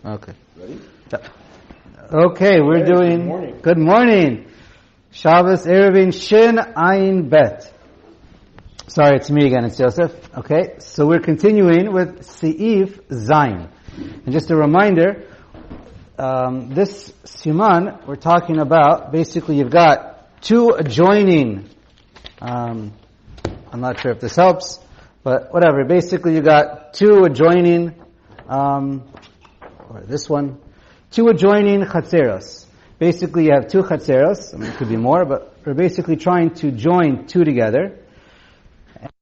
Okay. Ready? Okay, we're doing... Good morning. Shabbos, Eruvin, Shin, Ayin, Bet. Sorry, it's me again, it's Yosef. Okay, so we're continuing with Seif Zayin. And just a reminder, this Siman, we're talking about, basically you've got two adjoining, I'm not sure if this helps, but whatever, basically you got two adjoining, or this one, two adjoining chatzeros. Basically you have two chatzeros, it could be more, but we're basically trying to join two together.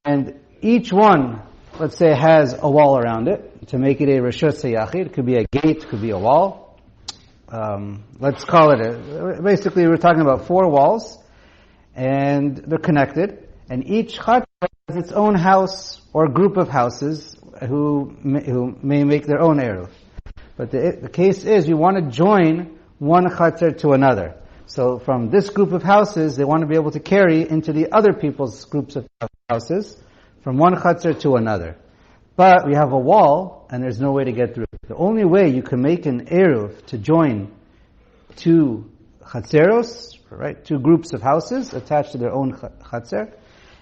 And each one, let's say, has a wall around it to make it a reshus hayachid. It could be a gate, it could be a wall. Let's call it basically we're talking about four walls, and they're connected. And each chatzer has its own house or group of houses who may make their own eruv. But the case is we want to join one chatzer to another. So from this group of houses, they want to be able to carry into the other people's groups of houses from one chatzer to another. But we have a wall, and there's no way to get through. The only way you can make an eruv to join two chatzeros, right, two groups of houses attached to their own chatzer,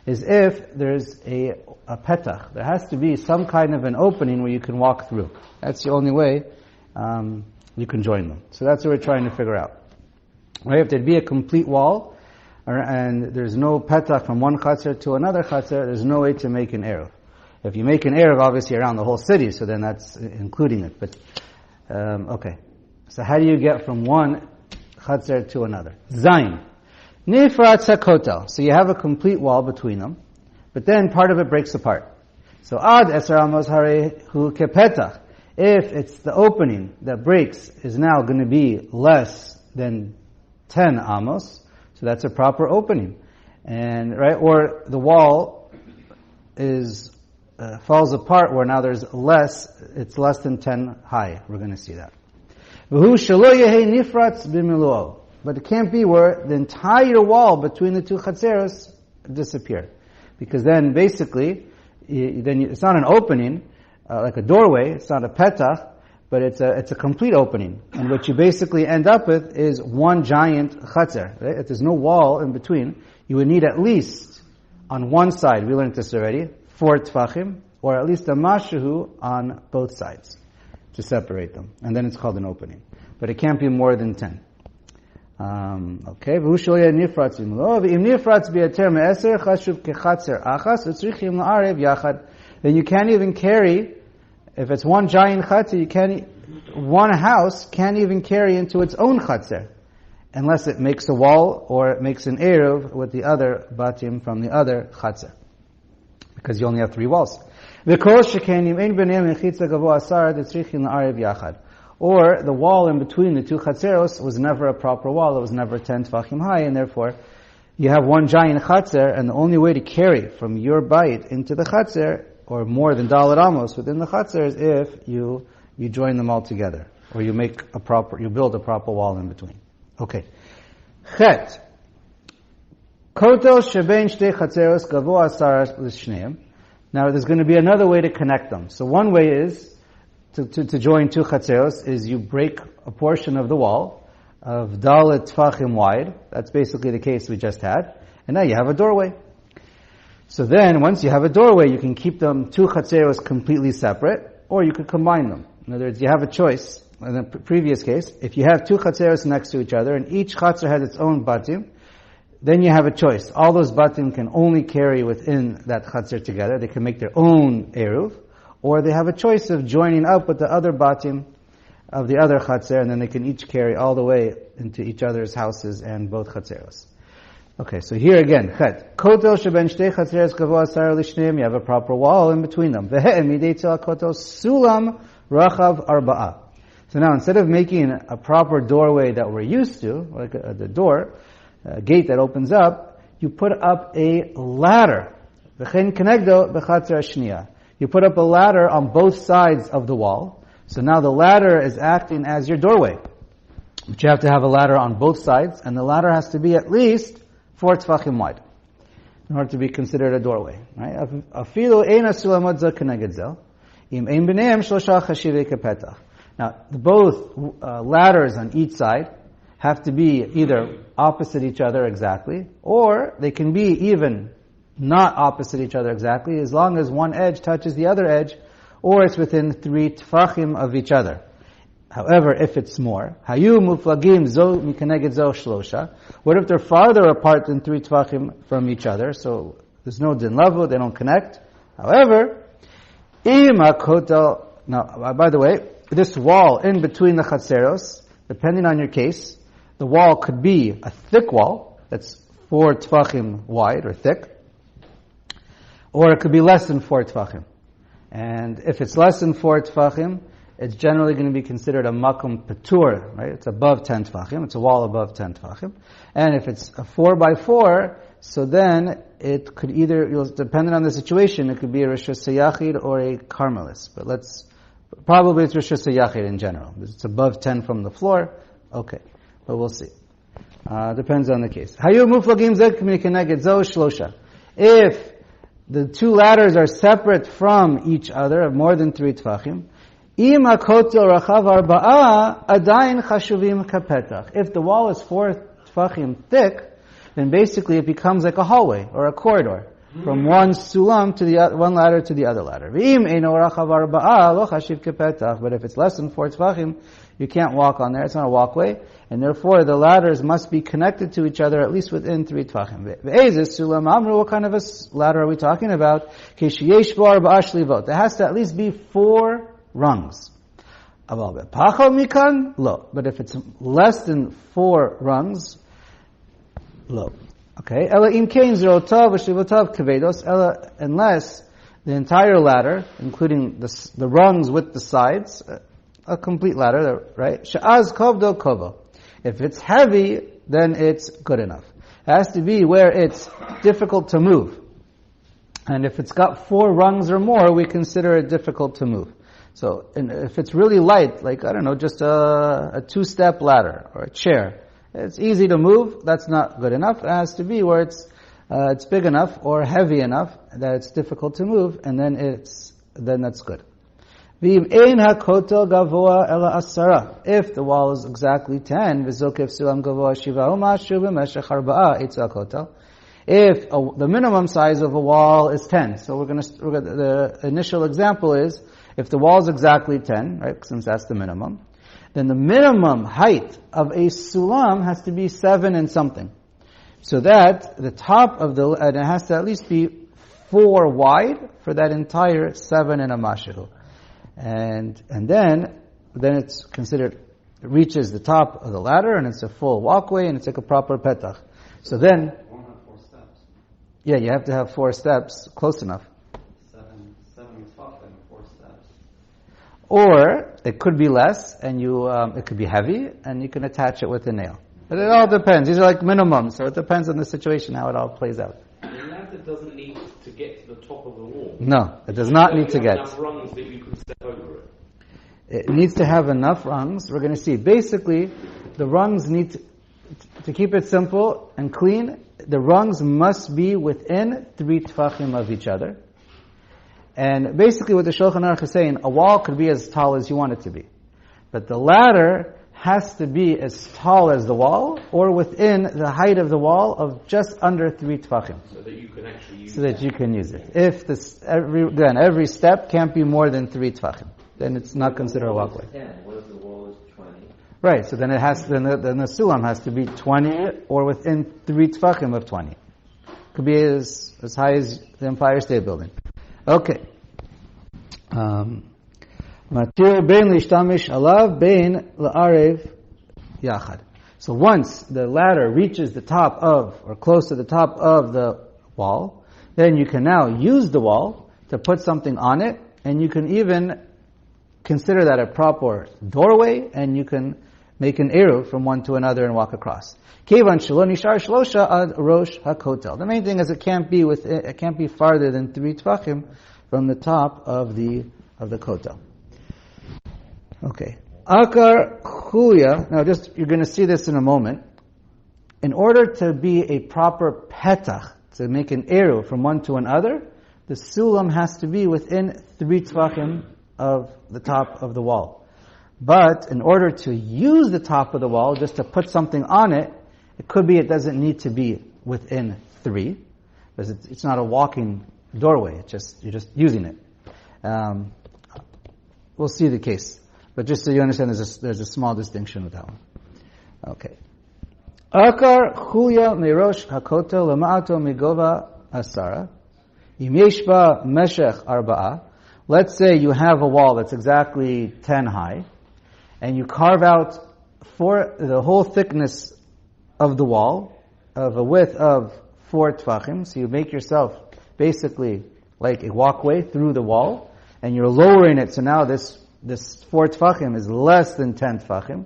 is if there's a petach. There has to be some kind of an opening where you can walk through. That's the only way you can join them. So that's what we're trying to figure out. Right? If there'd be a complete wall, and there's no petach from one chatzer to another chatzer, there's no way to make an eruv. If you make an eruv, obviously around the whole city, so then that's including it. But okay, so how do you get from one chatzer to another? Zayin. Nifrat sakotel. So you have a complete wall between them, but then part of it breaks apart. So ad eser amos harehu kepetach. If it's the opening that breaks is now going to be less than 10 amos, so that's a proper opening. And, right, or the wall is, falls apart where now there's less, it's less than 10 high. We're going to see that. But it can't be where the entire wall between the two chatzeros disappear. Because then basically, it's not an opening, like a doorway, it's not a petach, but it's a complete opening. And what you basically end up with is one giant chatzer. Right? If there's no wall in between, you would need at least on one side, we learned this already, 4 tfachim, or at least a mashahu on both sides to separate them. And then it's called an opening. But it can't be more than 10. Okay. Then you can't even carry, if it's one giant chatzer, one house can't even carry into its own chatzer, unless it makes a wall or it makes an eruv with the other batim from the other chatzer. Because you only have 3 walls. Or the wall in between the two chatzeros was never a proper wall, it was never 10 tfachim high, and therefore you have one giant chatzer, and the only way to carry from your bite into the chatzer, or more than dalet amos within the chatzer, is if you join them all together, or you build a proper wall in between. Okay. Chet. Kotel shebein shtei chatzeros gavo asar l'shneim. Now there's going to be another way to connect them. So one way is to join two chatzeros is you break a portion of the wall of dalet tfachim wide. That's basically the case we just had. And now you have a doorway. So then, once you have a doorway, you can keep them two chatzeros completely separate, or you could combine them. In other words, you have a choice. In the previous case, if you have two chatzeros next to each other, and each chatzer has its own batim, then you have a choice. All those batim can only carry within that chatzer together. They can make their own eruv, or they have a choice of joining up with the other batim of the other chatzer, and then they can each carry all the way into each other's houses and both chatzeros. Okay, so here again, chet. Kotel sheben shtei chatzeros gavo asar l'shneim, you have a proper wall in between them. Ve'e midei tel kotel sulam rachav arba'a. So now instead of making a proper doorway that we're used to, like the door, a gate that opens up, you put up a ladder. V'chein kenegdo b'chatzer hashniya. You put up a ladder on both sides of the wall. So now the ladder is acting as your doorway. But you have to have a ladder on both sides, and the ladder has to be at least 4 tfachim wide in order to be considered a doorway. Right? Afilu ein sulamot za keneged zel, im ein b'neim shlosha chashivei kepetach. Now, both ladders on each side have to be either opposite each other exactly, or they can be even not opposite each other exactly, as long as one edge touches the other edge, or it's within 3 tfachim of each other. However, if it's more, hayu muflagim zo mikeneged zo shlosha. What if they're farther apart than 3 tfachim from each other? So there's no din lavu, they don't connect. However, im hakotel. Now, by the way, this wall in between the chatzeros, depending on your case, the wall could be a thick wall that's 4 tfachim wide or thick, or it could be less than 4 tfachim. And if it's less than 4 tfachim, it's generally going to be considered a makom petur, right? It's above 10 tfachim. It's a wall above 10 tfachim. And if it's a 4 by 4, so then it could either, depending on the situation, it could be a Rosh Hashanah or a Carmelis. But probably it's Rosh Hashanah in general. It's above 10 from the floor. Okay. But we'll see. Depends on the case. Hayu muflagim zeh keneged zo shlosha. If the 2 ladders are separate from each other of more than 3 tfachim, im hakotel rachav arba'a adayin chashuvim kapetach. If the wall is 4 tfachim thick, then basically it becomes like a hallway or a corridor from one sulam to one ladder to the other ladder. V'im eino rachav arba'a lo chashiv kapetach. But if it's less than 4 tfachim, you can't walk on there. It's not a walkway. And therefore, the ladders must be connected to each other at least within 3 tvachim. What kind of a ladder are we talking about? There has to at least be 4 rungs. But if it's less than 4 rungs, low. Okay. Unless the entire ladder, including the rungs with the sides, a complete ladder, right? Sha'az kovdo kovo. If it's heavy, then it's good enough. It has to be where it's difficult to move. And if it's got 4 rungs or more, we consider it difficult to move. So if it's really light, like, I don't know, just a 2-step ladder or a chair, it's easy to move, that's not good enough. It has to be where it's big enough or heavy enough that it's difficult to move, and then that's good. If the wall is exactly 10, if the minimum size of a wall is 10, so the initial example is, if the wall is exactly 10, right, since that's the minimum, then the minimum height of a sulam has to be 7 and something. So that the top of and it has to at least be 4 wide for that entire 7 and a mashihu. And then it's considered, it reaches the top of the ladder, and it's a full walkway, and it's like a proper petach. So then, you won't have 4 steps. Yeah, you have to have 4 steps, close enough. 7 top and 4 steps. Or it could be less, and it could be heavy, and you can attach it with a nail. But it all depends. These are like minimums, so it depends on the situation how it all plays out. The ladder doesn't need to get to the top of the wall. No, it does not need to get. Enough rungs that you can step over it. It needs to have enough rungs. We're going to see. Basically, the rungs need to keep it simple and clean. The rungs must be within 3 tfachim of each other. And basically, what the Shulchan Aruch is saying, a wall could be as tall as you want it to be, but the ladder has to be as tall as the wall, or within the height of the wall of just under 3 tfachim. So that you can actually use it. So that you can use it. If every step can't be more than 3 tfachim, then it's not considered a walkway. 10. What if the wall is 20? Right, so then then the sulam has to be 20 or within 3 tfachim of 20. Could be as high as the Empire State Building. Okay. Matir bein lishtamish alav bein la'arev yachad. So once the ladder reaches the top of, or close to the top of the wall, then you can now use the wall to put something on it, and you can even consider that a proper doorway, and you can make an eruv from one to another and walk across. Kevan shelo nishar shlosha ad rosh hakotel. The main thing is it can't be farther than 3 tvachim from the top of the kotel. Okay. Akar chuya. Now, you're going to see this in a moment. In order to be a proper petach, to make an eruv from one to another, the sulam has to be within 3 tvachim of the top of the wall. But in order to use the top of the wall, just to put something on it, it could be it doesn't need to be within 3, because it's not a walking doorway. You're just using it. We'll see the case, but just so you understand, there's a small distinction with that one. Okay. Akar chuya mirosh hakotel lema'ato migova asara. Im yesh ba meshech arba'a. Let's say you have a wall that's exactly 10 high, and you carve out for the whole thickness of the wall of a width of 4 tfachim. So you make yourself basically like a walkway through the wall, and you're lowering it. So now this 4 tfachim is less than 10 tfachim.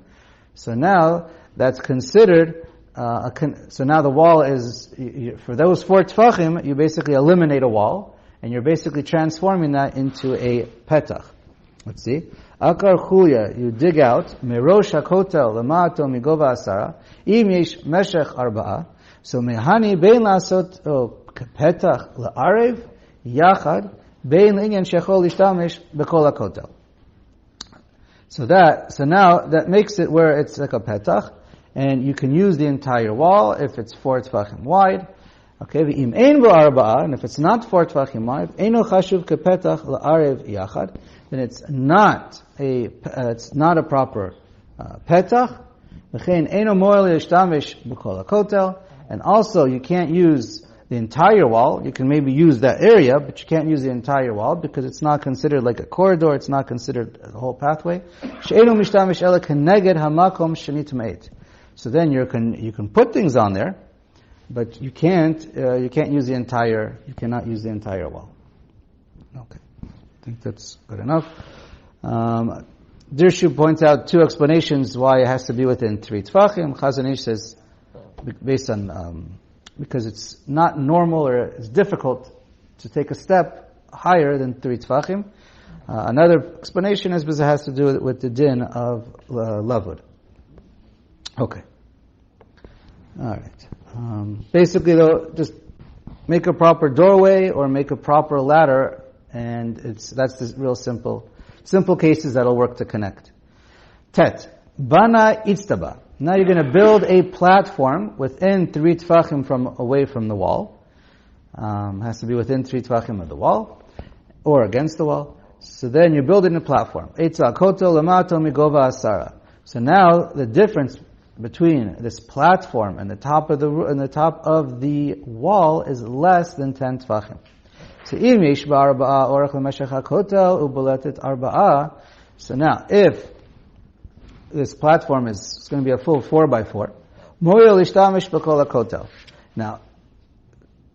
So now that's considered. So now the wall is, for those 4 tfachim, you basically eliminate a wall, and you're basically transforming that into a petach. Let's see. Akar chuya, you dig out, mirosh hakotel lema'ato migova asara, im yesh meshech arba'a, so mehani bein lasot petach la'arev, yachad, bein l'inyan shechol ishtamish bekol hakotel. So now that makes it where it's like a petach, and you can use the entire wall if it's 4 tfachim wide. Okay, v'im ein bo arba'a, and if it's not 4 tfachim wide, eino chashuv kepetach la'arev yachad, then it's not a proper petach. V'chein eino moel yishtamish b'kol hakotel, and also you can't use the entire wall. You can maybe use that area, but you can't use the entire wall because it's not considered like a corridor. It's not considered the whole pathway. She'eino mishtamish ela keneged hamakom shenitmeit. So then you can put things on there, but you cannot use the entire wall. Okay. I think that's good enough. Dirshu points out 2 explanations why it has to be within 3 tfachim. Chazon Ish says, based on, because it's not normal or it's difficult to take a step higher than 3 tfachim. Another explanation is because it has to do with the din of lavud. Okay. Alright. Basically though, just make a proper doorway or make a proper ladder, and that's the real simple cases that'll work to connect. Tet. Bana itztaba. Now you're going to build a platform within 3 tfachim away from the wall. Has to be within 3 tfachim of the wall, or against the wall. So then you're building a platform. Eitza kotel lamato migova asara. So now the difference between this platform and the top of the wall is less than 10 tfachim. So im yesh ba'arba'a orach lemeshech hakotel uboletet arba'a. So now, if this platform is going to be a full 4x4, moyel ishtamish b'kol hakotel. Now,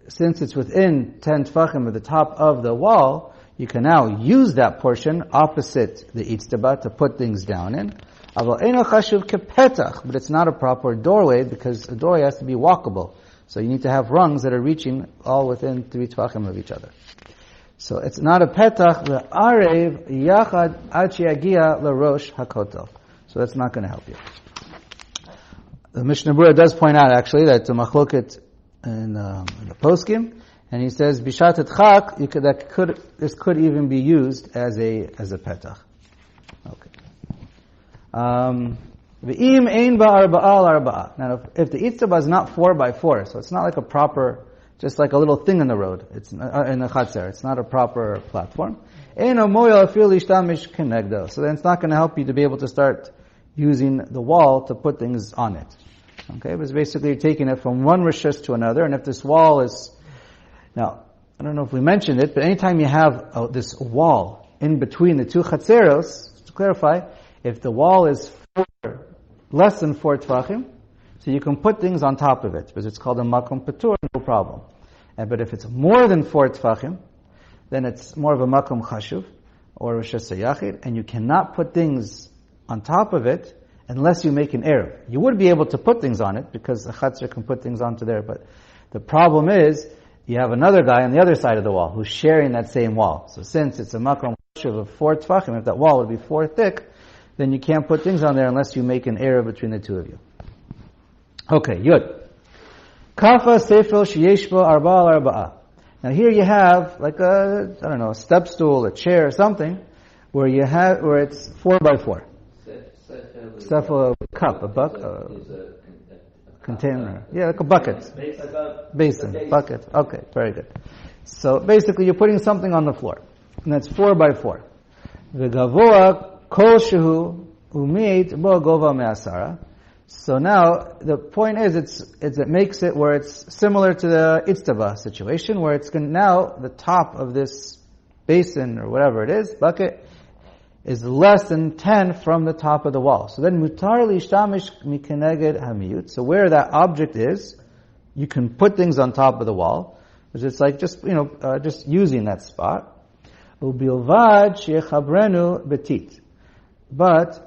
since it's within 10 tfachim of the top of the wall, you can now use that portion opposite the itztaba to put things down in. But it's not a proper doorway because a doorway has to be walkable. So you need to have rungs that are reaching all within 3 tfachim of each other. So it's not a petach, le'arev yachad ad sheyagia lerosh hakotel. So that's not going to help you. The Mishnah Berurah does point out actually that the machloket in the poskim, and he says bishat et chak, this could even be used as a petach. Okay. V'im ein ba'arba'al arba'a. Now, if the itztaba is not 4x4, so it's not like a proper, just like a little thing in the road. It's in the chatzer. It's not a proper platform. Ein moya afil ishtamish kenegdo. So then it's not going to help you to be able to start using the wall to put things on it. Okay, but it's basically taking it from one rishus to another. And if this wall is, now I don't know if we mentioned it, but anytime you have this wall in between the 2 chatzeros, to clarify, if the wall is less than 4 tfachim, so you can put things on top of it, because it's called a makom patur, no problem. But if it's more than 4 tfachim, then it's more of a makom chashuv, or rishus hayachid, and you cannot put things on top of it unless you make an eruv. You would be able to put things on it, because a chatzar can put things onto there, but the problem is, you have another guy on the other side of the wall, who's sharing that same wall. So since it's a makom chashuv of 4 tfachim, if that wall would be 4 thick, then you can't put things on there unless you make an error between the 2 of you. Okay, Yud. Kafa sefel sheyeshbo arba'al arba'a. Now here you have like a step stool, a chair, something, where it's 4x4. Sefel, a cup, a bucket, container. Yeah, like a bucket. Basin, bucket. Okay, very good. So basically you're putting something on the floor. And that's 4 by 4. V'gavoa kol shehu u'meit bo gova me'asara. So now the point is, it makes it where it's similar to the itztaba situation, where it's now the top of this basin or whatever it is, bucket, is less than 10 from the top of the wall. So then mutar lishtamish mikeneged hamiyut. So where that object is, you can put things on top of the wall, which is like just using that spot. Ubilvad shechabrenu betit. But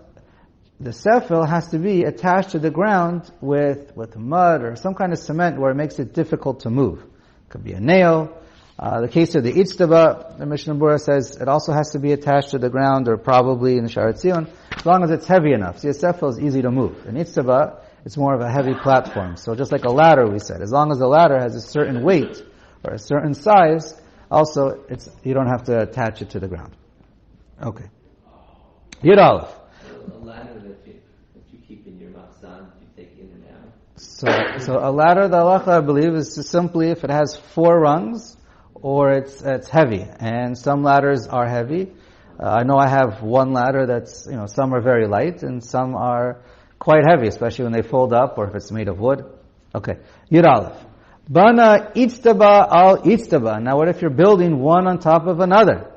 the sefel has to be attached to the ground with mud or some kind of cement where it makes it difficult to move. It could be a nail. The case of the itztaba, the Mishnah Berurah says it also has to be attached to the ground, or probably in the Sha'ar Tzion, as long as it's heavy enough. See, a sefel is easy to move. In itztaba, it's more of a heavy platform. So just like a ladder, we said, as long as the ladder has a certain weight or a certain size, also you don't have to attach it to the ground. Okay. Yud Aleph. A ladder that you keep in your machzan, you take in and out. So a ladder, the halacha, I believe, is just simply if it has 4 rungs, or it's heavy. And some ladders are heavy. I know I have one ladder that's, some are very light, and some are quite heavy, especially when they fold up, or if it's made of wood. Okay. Yud Aleph. Bana itztaba al itztaba. Now what if you're building one on top of another?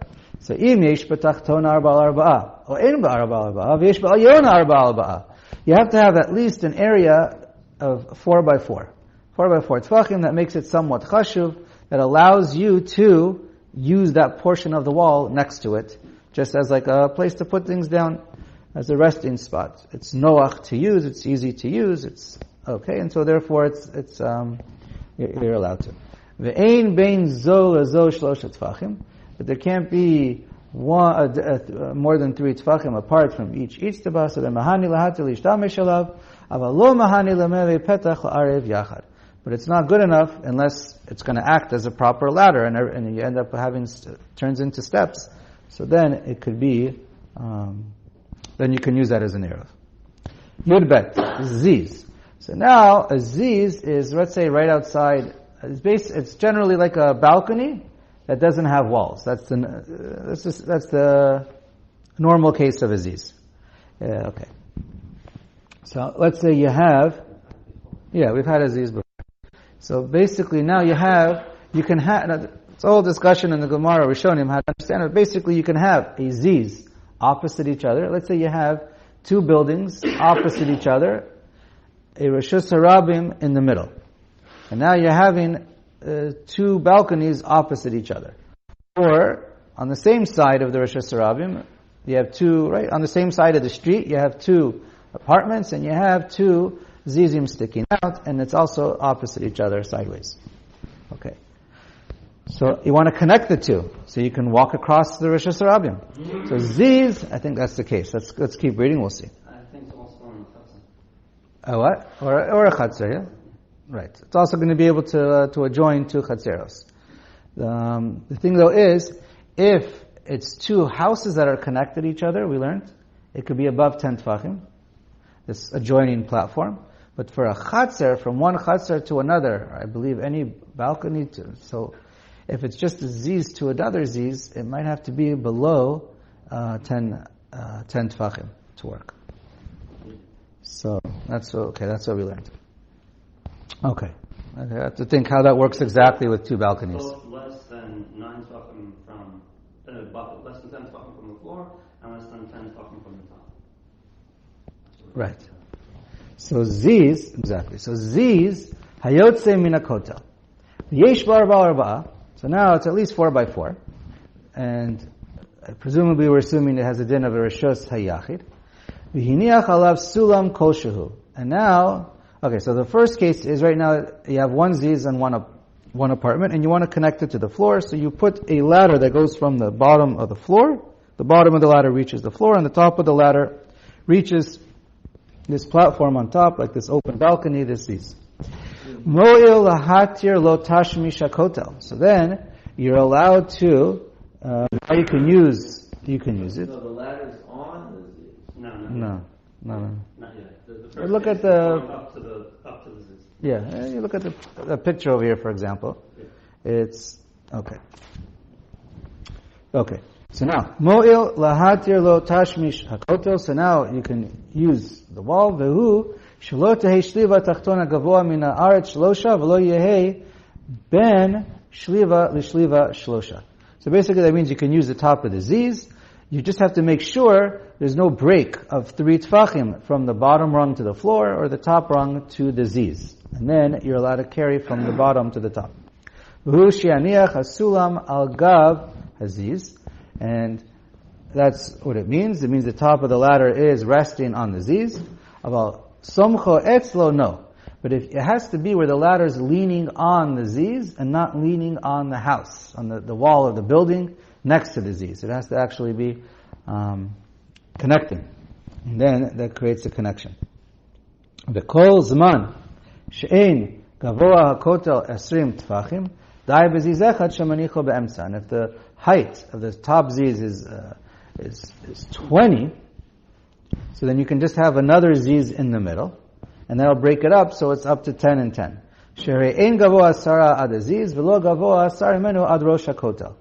So im yesh b'tachton arba al arba'a, or ein ba'arba al arba'a, v'yesh ba'alyon arba al arba'a. You have to have at least an area of 4 by 4. 4 by 4 tefachim, that makes it somewhat chashuv, that allows you to use that portion of the wall next to it, just as like a place to put things down, as a resting spot. It's noach to use, it's easy to use, it's okay, and so therefore you're allowed to. Ve'ein bein zo lezo shlosha tefachim. But there can't be more than 3 tefachim apart from each itztaba, so then mahani lahati lishtamish alav, aval lo mahani lemeve petach la'arev yachad. But it's not good enough unless it's going to act as a proper ladder, and you end up turns into steps. So then it could be, then you can use that as an eruv. Yud bet, ziz. So now a ziz is, let's say, right outside. It's generally like a balcony that doesn't have walls. That's the normal case of a ziz. Yeah, okay. So let's say you have, we've had a ziz before. So basically now you can have, it's all discussion in the Gemara, Rishonim, how to understand it. Basically you can have a ziz opposite each other. Let's say you have 2 buildings opposite each other, a Reshus Harabim in the middle. And now you're having 2 balconies opposite each other. Or, on the same side of the Reshus Harabim, you have 2, right, on the same side of the street, you have 2 apartments, and you have 2 zizim sticking out, and it's also opposite each other sideways. Okay. So you want to connect the 2, so you can walk across the Reshus Harabim. So ziz, I think that's the case. Let's keep reading, we'll see. I think it's also on the A what? Or a chatzar, yeah? Right. It's also going to be able to adjoin 2 chatzeros. The thing though is, if it's 2 houses that are connected to each other, we learned, it could be above 10 tefachim, this adjoining platform. But for a chatzar, from one chatzar to another, I believe any balcony so if it's just a ziz to another ziz, it might have to be below 10 tefachim to work. So that's what we learned. Okay. I have to think how that works exactly with 2 balconies. So it's less than 9 tefachim from less than 10 tefachim from the floor, and less than 10 tefachim from the top. Right. So ziz, exactly. So ziz, hayotze min hakotel. Yesh bar arba'a. So now it's at least 4 by 4. And presumably we're assuming it has a din of a reshus hayachid. V'hiniach alav sulam kol shehu. And now, okay, so the first case is right now you have 1 ziz and one apartment, and you want to connect it to the floor, so you put a ladder that goes from the bottom of the floor. The bottom of the ladder reaches the floor, and the top of the ladder reaches this platform on top, like this open balcony, this ziz. Mo'il lahatir lo tashmish hakotel. So then you're allowed to. You can use it. So the ladder's on. No. No. Not yet. The first Look case at the- is going up to the ziz. Yeah, you look at the picture over here, for example. Yeah. It's okay. Okay. So now, mo'il lahatir lo tashmish hakotel. So now you can use the wall. Vehu shelo tehei shliva tachtona gavoa min haaretz shlosha v'lo yehei ben shliva l'shliva shlosha. So basically that means you can use the top of the ziz. You just have to make sure there's no break of 3 tfachim from the bottom rung to the floor or the top rung to the ziz. And then you're allowed to carry from the bottom to the top. V'hu she'aniach hasulam al gav haziz. And that's what it means. It means the top of the ladder is resting on the ziz. About somcho etzlo, no. But if it has to be where the ladder is leaning on the ziz and not leaning on the house, on the wall of the building next to the ziz. It has to actually be connecting. And then that creates a connection. The kol zman she'ein gavoa hakotel esrim tfachim dai beziz echad shemanicho be'emtza. And if the height of the top ziz is 20, so then you can just have another ziz in the middle, and that'll break it up so it's up to 10 and 10. Sherei ein gavoa asara ad aziz v'lo gavoa asar imenu ad rosh hakotel.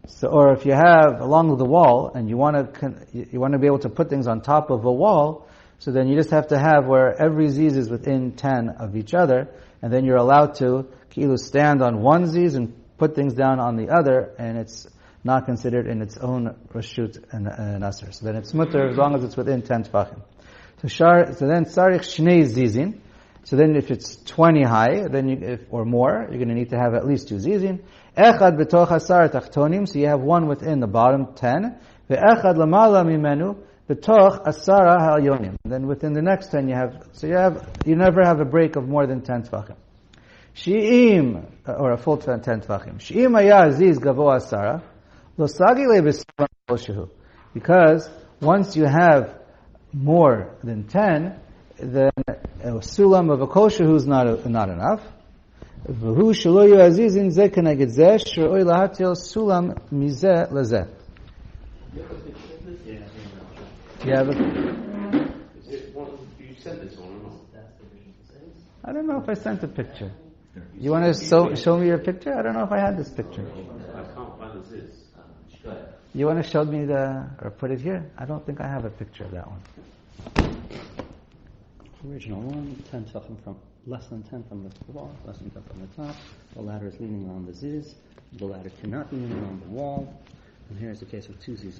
So, or if you have along the wall and you want to be able to put things on top of a wall, so then you just have to have where every ziz is within 10 of each other, and then you're allowed to stand on one ziz and put things down on the other, and it's not considered in its own rashut and asr. So then it's mutter as long as it's within 10 tfachim. So then sarich shnei zizin. So then if it's 20 high, then or more, you're going to need to have at least 2 zizin. Echad betoch asar tachtonim, so you have one within the bottom 10. Ve'echad lamala mimenu betoch asara ha'alyonim. Then within the next 10 you never have a break of more than 10 tfachim. Shi'im, or a full 10 tfachim. Shi'im haya aziz gavo asara, lo sagi le b'sulam koshehu. Because once you have more than 10, then a sulam of a koshehu is not enough. V'hu shelo yu azizin zeh keneged zeh, sh'roi lahatil sulam mizeh lezeh. You have You sent this on or not? I don't know if I sent a picture. You want to show me your picture? I don't know if I had this picture. I can't find this. You want to show me or put it here? I don't think I have a picture of that one. Original one, 10 tefachim from less than 10 from the wall, less than 10 from the top. The ladder is leaning on the ziz. The ladder cannot be leaning on the wall. And here's the case with 2 ziz.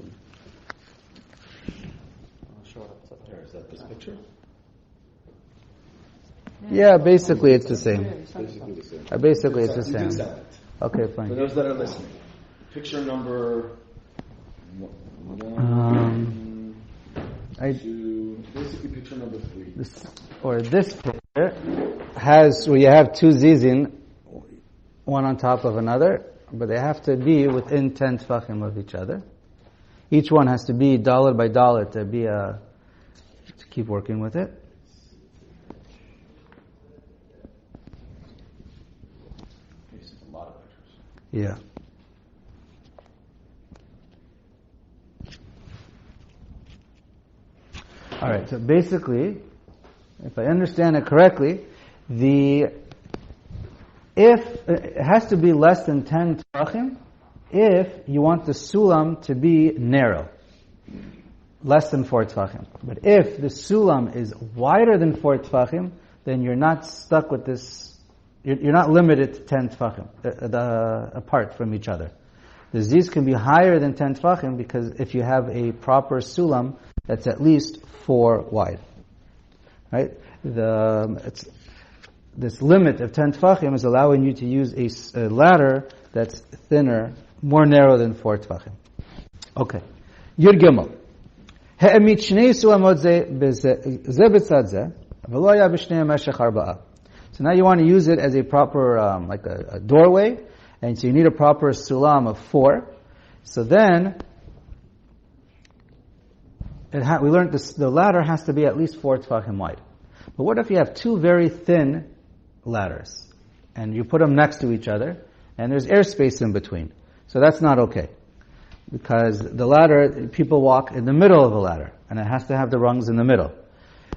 I'll show it up there. Is that this picture? Yeah, basically it's the same. Basically the same. Basically it's the same. Okay, For fine. those that are listening, picture number basically picture number 3. This picture has where you have 2 zizin, one on top of another, but they have to be within 10 tfachim of each other. Each one has to be dollar by dollar to keep working with it. A lot of pictures. Yeah. All right. So basically, if I understand it correctly, if it has to be less than 10 tefachim, if you want the sulam to be narrow, less than 4 tefachim. But if the sulam is wider than 4 tefachim, then you're not stuck with this. You're not limited to 10 tefachim apart from each other. The ziz can be higher than 10 tefachim because if you have a proper sulam that's at least 4 wide, right? This limit of 10 tefachim is allowing you to use a ladder that's thinner, more narrow than 4 tefachim. Okay. Yud Gimel. He'emit shnei sulamot ze b'tzad ze, v'lo haya b'shnei meshech arba'ah. So now you want to use it as a proper, like a doorway, and so you need a proper sulam of 4. So then, we learned the ladder has to be at least 4 tefachim wide. But what if you have 2 very thin ladders, and you put them next to each other, and there's airspace in between? So that's not okay. Because the ladder, people walk in the middle of the ladder, and it has to have the rungs in the middle.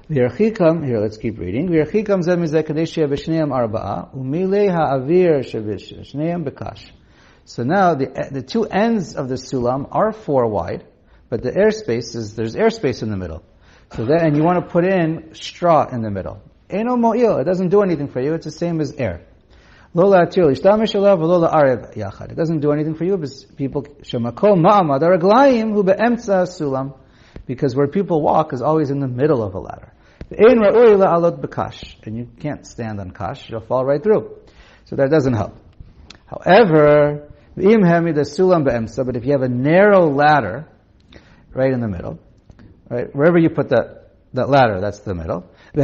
V'yarchikam, here let's keep reading. V'yarchikam zeh mizeh kadeshia b'shneim arba'a, u'milei ha'avir sheb'shneim b'kash. So now the two ends of the sulam are 4 wide, but the there's airspace in the middle. So then, and you want to put in straw in the middle. Eino mo'il, it doesn't do anything for you, it's the same as air. Lola atir lishtamish alav v'lola arev yachad. It doesn't do anything for you because people, shemakom ma'amad araglayim hu be'emtza sulam. Because where people walk is always in the middle of a ladder. And you can't stand on kash, you'll fall right through. So that doesn't help. However, but if you have a narrow ladder right in the middle, right, wherever you put that ladder, that's the middle. And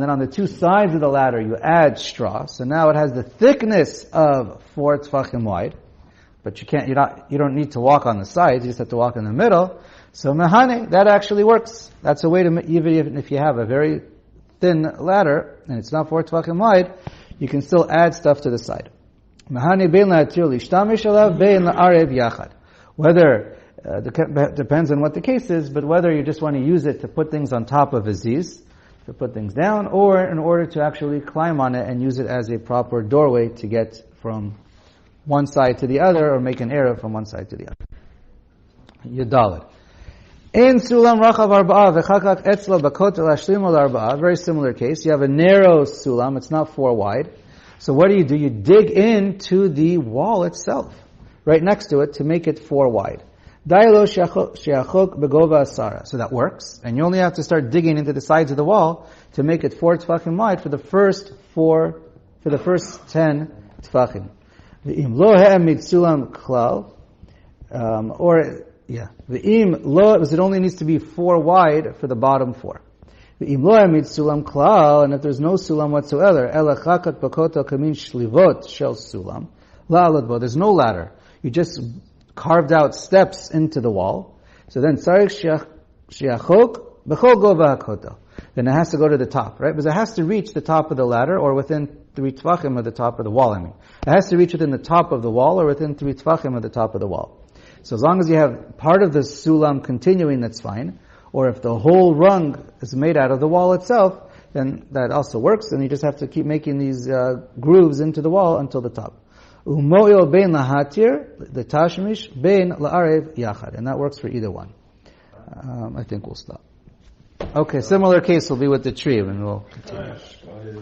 then on the 2 sides of the ladder you add straw, so now it has the thickness of 4 tefachim wide, but you don't need to walk on the sides, you just have to walk in the middle. So mehane, that actually works. That's a way to, even if you have a very thin ladder, and it's not 4 tefachim wide, you can still add stuff to the side. Mehane bein la'atir lishtamish alav bein la'arev yachad. Whether, depends on what the case is, but whether you just want to use it to put things on top of a ziz, to put things down, or in order to actually climb on it and use it as a proper doorway to get from one side to the other, or make an arrow from one side to the other. Yudalid. In sulam rachav arba'a v'chakak etzla bakotel hashlim al arba'a. Very similar case. You have a narrow sulam. It's not 4 wide. So what do? You dig into the wall itself, right next to it, to make it 4 wide. Dailo sheachok begova asara. So that works. And you only have to start digging into the sides of the wall to make it 4 tefachim wide for the first 10 tefachim. V'im lo ha'emid sulam klal, V'im lo, because it only needs to be 4 wide for the bottom 4. V'im lo ha'emid sulam klal, and if there's no sulam whatsoever, ela chakat bakoto kamin shlivot shel sulam, la'alad bo, there's no ladder. You just carved out steps into the wall. So then tzarich shiachok b'chol gova hakoto. Then it has to go to the top, right? Because it has to reach the top of the ladder, or within 3 tefachim of the top of the wall, It has to reach within the top of the wall, or within 3 tefachim of the top of the wall. So as long as you have part of the sulam continuing, that's fine. Or if the whole rung is made out of the wall itself, then that also works, and you just have to keep making these grooves into the wall until the top. Umo'il bein lahatir, the tashmish, bein la'arev yachad. And that works for either one. I think we'll stop. Okay, similar case will be with the tree, and we'll continue.